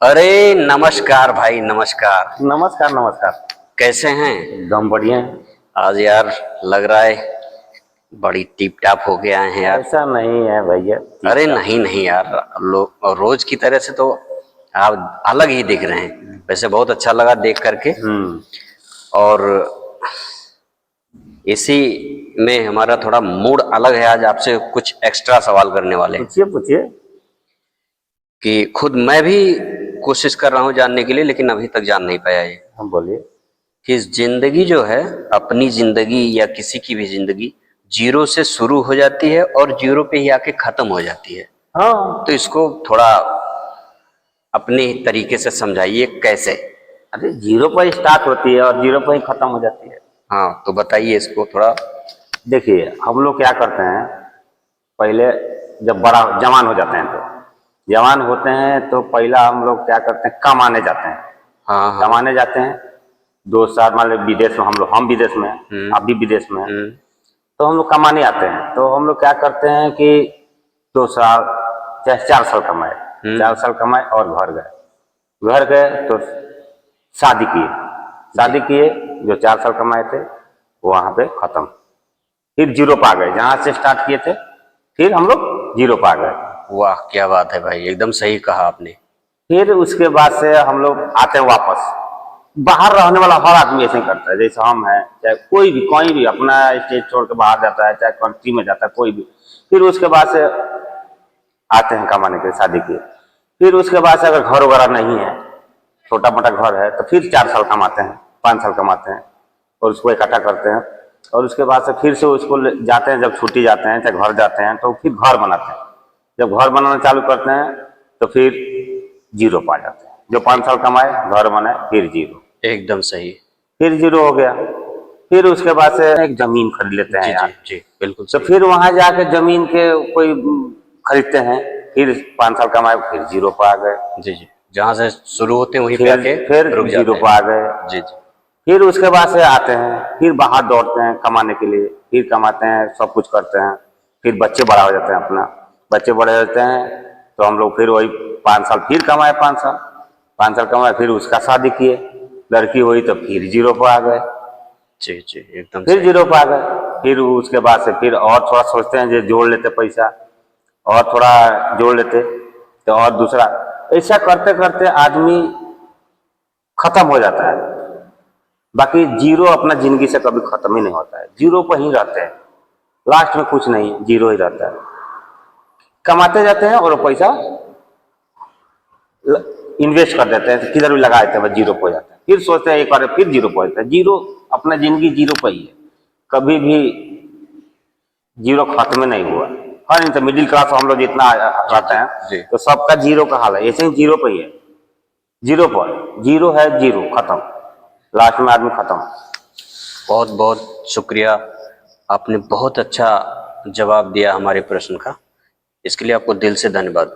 अरे नमस्कार भाई, नमस्कार। नमस्कार नमस्कार। कैसे हैं? एकदम बढ़िया है। आज यार लग रहा है बड़ी टिप टाप हो के आए हैं यार। ऐसा नहीं है भैया, अरे ठीक नहीं नहीं यार, रोज की तरह से तो आप अलग ही दिख रहे हैं। वैसे बहुत अच्छा लगा देख करके। है। और इसी में हमारा थोड़ा मूड अलग है। आज आपसे कुछ एक्स्ट्रा सवाल करने वाले हैं पूछिए पूछिए। कि खुद मैं भी कोशिश कर रहा हूँ जानने के लिए, लेकिन अभी तक जान नहीं पाया ये हम बोलिए। कि जिंदगी जो है, अपनी जिंदगी या किसी की भी जिंदगी जीरो से शुरू हो जाती है और जीरो पे ही आके खत्म हो जाती है। हाँ। तो इसको थोड़ा अपने तरीके से समझाइए कैसे। अरे जीरो पर स्टार्ट होती है और जीरो पर ही खत्म हो जाती है। हाँ तो बताइए इसको थोड़ा। देखिए हम लोग क्या करते हैं, पहले जब बड़ा जवान हो जाते हैं तो जवान होते हैं तो पहला हम लोग क्या करते हैं, कमाने जाते हैं। हाँ हाँ। कमाने जाते हैं 2 साल, मान लो विदेश में हम विदेश में हैं, आप भी विदेश में हैं। हम्म। तो हम लोग कमाने आते हैं तो हम लोग क्या करते हैं कि 2 साल चाहे 4 साल कमाए, 4 साल कमाए और घर गए तो शादी किए। शादी किए, जो 4 साल कमाए थे वो वहां पे खत्म। फिर जीरो पे आ गए, जहां से स्टार्ट किए थे फिर हम लोग जीरो पे आ गए। वाह क्या बात है भाई, एकदम सही कहा आपने। फिर उसके बाद से हम लोग आते हैं वापस। बाहर रहने वाला हर आदमी ऐसे ही करता है, जैसे हम हैं, चाहे कोई भी अपना स्टेट छोड़ के बाहर जाता है, चाहे कंट्री में जाता है कोई भी। फिर उसके बाद से आते हैं कमाने के लिए, शादी के। फिर उसके बाद से अगर घर वगैरह नहीं है, छोटा मोटा घर है, तो फिर 4 साल कमाते हैं, 5 साल कमाते हैं और उसको इकट्ठा करते हैं। और उसके बाद से फिर से उसको जाते हैं, जब छुट्टी जाते हैं चाहे घर जाते हैं तो फिर घर बनाते हैं। जब घर बनाना चालू करते हैं तो फिर जीरो पा जाते हैं। जो 5 साल कमाए, घर बनाए, फिर जीरो। एकदम सही। फिर जीरो हो गया। फिर उसके बाद से एक जमीन खरीद लेते हैं जी जी यार। जी, बिल्कुल तो सही। फिर वहां जाके जमीन के कोई खरीदते हैं। फिर 5 साल कमाए, फिर जीरो पर आ गए। जी जी, जहाँ से शुरू होते हैं वहीं पे फिर आके फिर रुक जीरो जाते पर आ हैं। गए। जी जी। फिर उसके बाद से आते हैं, फिर बाहर दौड़ते हैं कमाने के लिए, फिर कमाते हैं, सब कुछ करते हैं। फिर बच्चे बड़ा हो जाते हैं अपना, बच्चे बड़े हो जाते हैं तो हम लोग फिर वही 5 साल फिर कमाए, 5 साल, 5 साल कमाए, फिर उसका शादी किए, लड़की हुई तो फिर जीरो पर आ गए। जी जी, एकदम फिर सही। जीरो पर आ गए। फिर उसके बाद से फिर और थोड़ा सोचते हैं जो जोड़ लेते पैसा, और थोड़ा जोड़ लेते तो और दूसरा, ऐसा करते करते आदमी खत्म हो जाता है। बाकी जीरो अपना जिंदगी से कभी खत्म ही नहीं होता है, जीरो पर ही रहते हैं। लास्ट में कुछ नहीं, जीरो ही रहता है। कमाते जाते हैं और वो पैसा इन्वेस्ट कर देते हैं, किधर भी लगा देते हैं, बस जीरो पे हो जाता है। फिर सोचते हैं एक बार, फिर जीरो पे हो जाता है। जीरो, अपना जिंदगी जीरो पे ही है, कभी भी जीरो खत्म नहीं हुआ। हाँ, नहीं तो मिडिल क्लास हम लोग जितना रहते हैं जी। तो सबका जीरो का हाल है, ऐसे ही जीरो पे ही है। जीरो पर जीरो है, जीरो खत्म, लास्ट में आदमी खत्म। बहुत बहुत शुक्रिया, आपने बहुत अच्छा जवाब दिया हमारे प्रश्न का। इसके लिए आपको दिल से धन्यवाद।